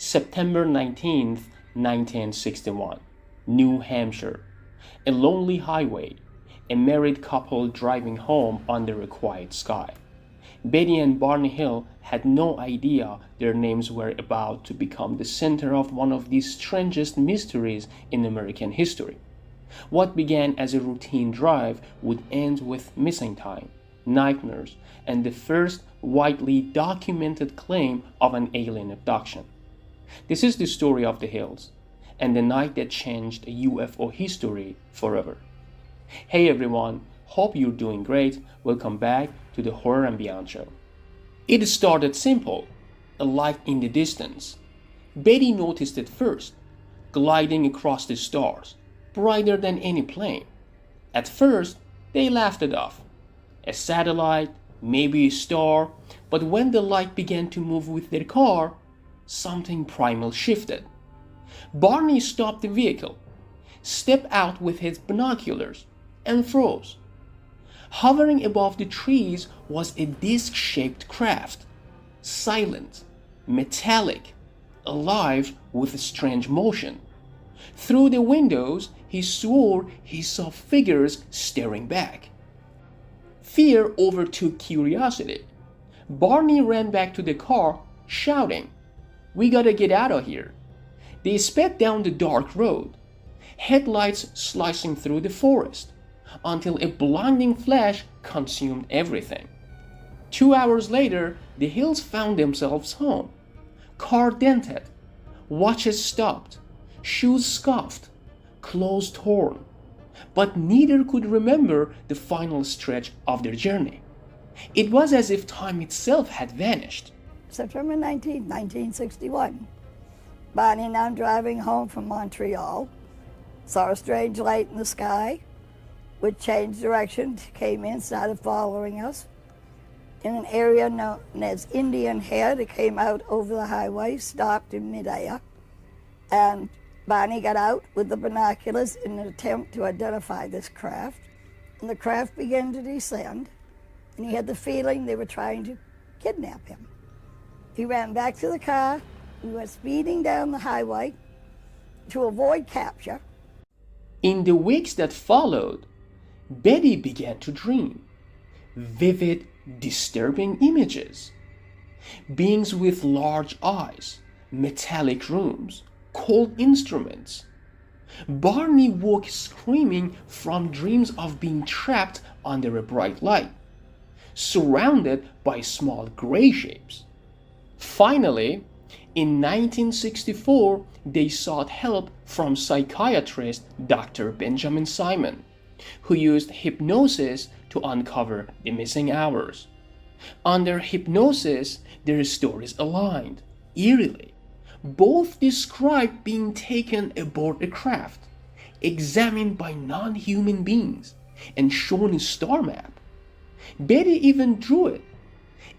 September 19th, 1961, New Hampshire. A lonely highway, a married couple driving home under a quiet sky. Betty and Barney Hill had no idea their names were about to become the center of one of the strangest mysteries in American history. What began as a routine drive would end with missing time, nightmares, and the first widely documented claim of an alien abduction. This is the story of the Hills, and the night that changed UFO history forever. Hey everyone, hope you're doing great. Welcome back to the Horror and Beyond show. It started simple, a light in the distance. Betty noticed it first, gliding across the stars, brighter than any plane. At first, they laughed it off. A satellite, maybe a star, but when the light began to move with their car, something primal shifted. Barney stopped the vehicle, stepped out with his binoculars, and froze. Hovering above the trees was a disc-shaped craft, silent, metallic, alive with a strange motion. Through the windows, he swore he saw figures staring back. Fear overtook curiosity. Barney ran back to the car, shouting, "We gotta get out of here." They sped down the dark road, headlights slicing through the forest, until a blinding flash consumed everything. 2 hours later, the Hills found themselves home. Car dented, watches stopped, shoes scuffed, clothes torn. But neither could remember the final stretch of their journey. It was as if time itself had vanished. September 19, 1961. Bonnie and I driving home from Montreal. Saw a strange light in the sky, which changed direction, came in, started following us. In an area known as Indian Head, it came out over the highway, stopped in midair, and Bonnie got out with the binoculars in an attempt to identify this craft. And the craft began to descend, and he had the feeling they were trying to kidnap him. He ran back to the car. We went speeding down the highway to avoid capture. In the weeks that followed, Betty began to dream. Vivid, disturbing images. Beings with large eyes, metallic rooms, cold instruments. Barney woke screaming from dreams of being trapped under a bright light, surrounded by small gray shapes. Finally, in 1964, they sought help from psychiatrist Dr. Benjamin Simon, who used hypnosis to uncover the missing hours. Under hypnosis, their stories aligned, eerily. Both described being taken aboard a craft, examined by non-human beings, and shown a star map. Betty even drew it,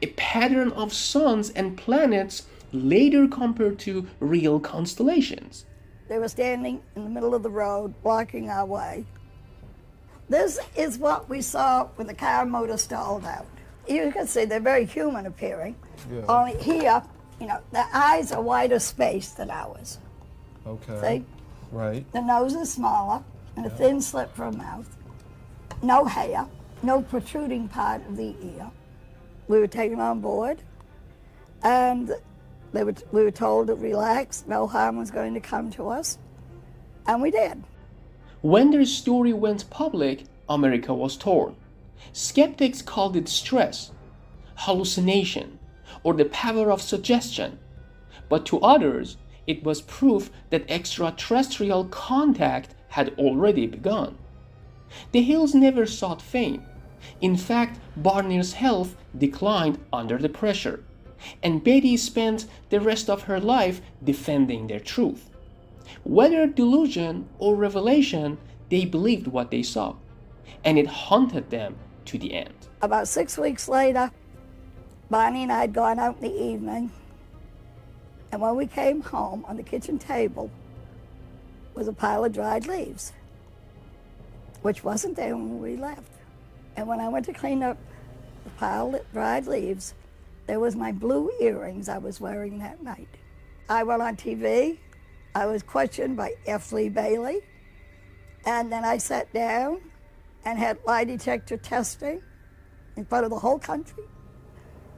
a pattern of suns and planets later compared to real constellations. They were standing in the middle of the road, blocking our way. This is what we saw when the car motor stalled out. You can see they're very human appearing. Yeah. Only here, their eyes are wider spaced than ours. Okay. See? Right. The nose is smaller and a thin slit for a mouth. No hair, no protruding part of the ear. We were taken on board, and we were told to relax, no harm was going to come to us, and we did. When their story went public, America was torn. Skeptics called it stress, hallucination, or the power of suggestion. But to others, it was proof that extraterrestrial contact had already begun. The Hills never sought fame. In fact, Barney's health declined under the pressure, and Betty spent the rest of her life defending their truth. Whether delusion or revelation, they believed what they saw, and it haunted them to the end. About 6 weeks later, Bonnie and I had gone out in the evening, and when we came home, on the kitchen table was a pile of dried leaves, which wasn't there when we left. And when I went to clean up the pile of dried leaves, there was my blue earrings I was wearing that night. I went on TV. I was questioned by F. Lee Bailey. And then I sat down and had lie detector testing in front of the whole country.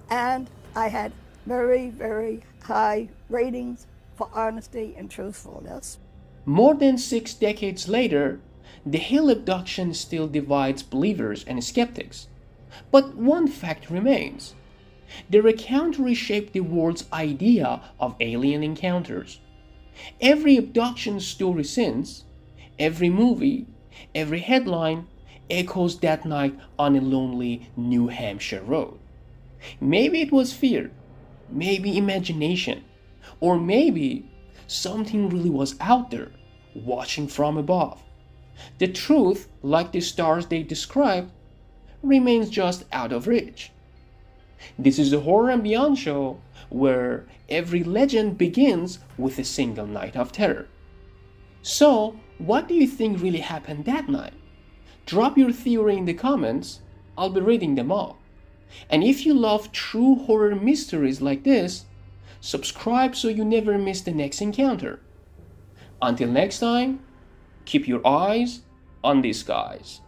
And I had very, very high ratings for honesty and truthfulness. More than 6 decades later, the Hill abduction still divides believers and skeptics. But one fact remains. Their account reshaped the world's idea of alien encounters. Every abduction story since, every movie, every headline echoes that night on a lonely New Hampshire road. Maybe it was fear, maybe imagination, or maybe something really was out there, watching from above. The truth, like the stars they described, remains just out of reach. This is the Horror and Beyond show, where every legend begins with a single night of terror. So, what do you think really happened that night? Drop your theory in the comments, I'll be reading them all. And if you love true horror mysteries like this, subscribe so you never miss the next encounter. Until next time, keep your eyes on the skies.